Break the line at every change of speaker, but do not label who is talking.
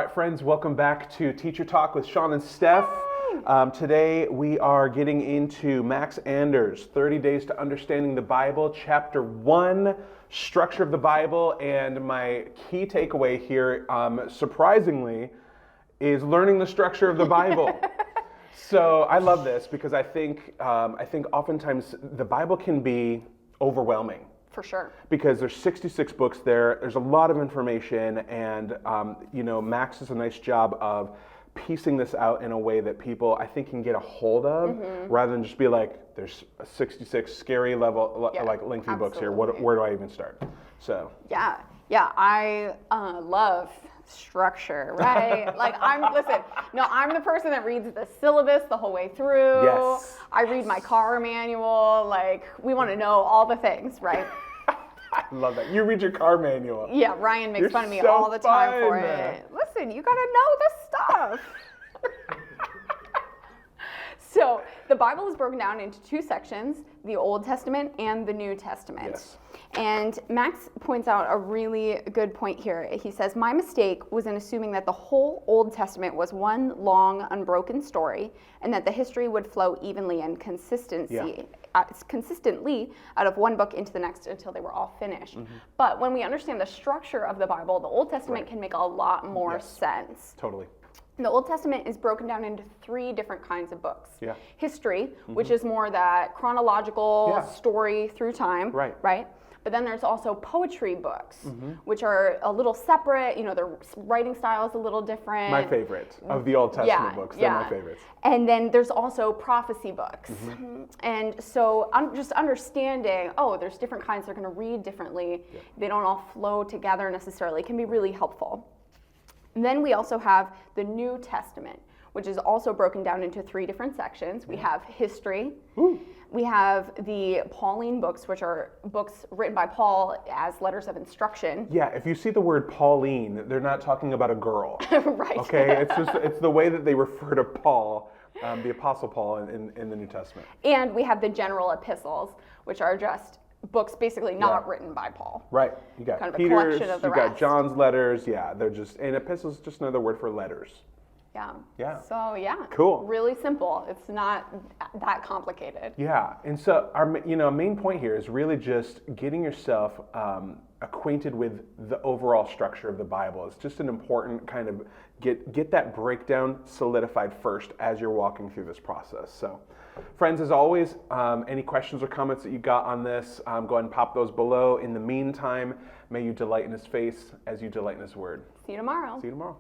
right, friends, welcome back to Teacher Talk with Sean and Steph. Today we are getting into Max Anders' 30 Days to Understanding the Bible, Chapter 1, Structure of the Bible, and my key takeaway here, surprisingly, is learning the structure of the Bible. So I love this because I think oftentimes the Bible can be overwhelming.
For sure.
Because there's 66 books there, there's a lot of information, and Max does a nice job of piecing this out in a way that people, I think, can get a hold of, rather than just be like, there's 66 scary level, like lengthy books here, where do I even start? So.
Yeah, I love structure, right? I'm the person that reads the syllabus the whole way through.
Yes.
I read my car manual, we want to know all the things, right?
I love that. You read your car manual.
Yeah, Ryan makes fun of me
so
all the time for
fun.
it. Listen, you gotta know the stuff. So the Bible is broken down into two sections, the Old Testament and the New Testament.
Yes.
And Max points out a really good point here. He says, my mistake was in assuming that the whole Old Testament was one long, unbroken story, and that the history would flow evenly and consistently out of one book into the next until they were all finished. But when we understand the structure of the Bible, the Old Testament can make a lot more sense.
Totally.
The Old Testament is broken down into three different kinds of books.
Yeah.
History, which is more that chronological story through time. Right? But then there's also poetry books, which are a little separate. Their writing style is a little different.
My favorite of the Old Testament books. They're my favorites.
And then there's also prophecy books. And so just understanding, there's different kinds they're going to read differently. Yeah. They don't all flow together necessarily. It can be really helpful. And then we also have the New Testament, which is also broken down into three different sections. We have history. We have the Pauline books, which are books written by Paul as letters of instruction.
Yeah, if you see the word Pauline, they're not talking about a girl.
Right.
Okay, it's the way that they refer to Paul, the Apostle Paul in the New Testament.
And we have the general epistles, which are just books basically not written by Paul.
Right. You got
kind of
Peter's,
a collection of the rest.
You got John's letters. Yeah, they're just, and epistles is just another word for letters.
Yeah. So
cool.
Really simple. It's not that complicated.
Yeah, and so our main point here is really just getting yourself acquainted with the overall structure of the Bible. It's just an important kind of get that breakdown solidified first as you're walking through this process. So, friends, as always, any questions or comments that you got on this, go ahead and pop those below. In the meantime, may you delight in His face as you delight in His word.
See you tomorrow.
See you tomorrow.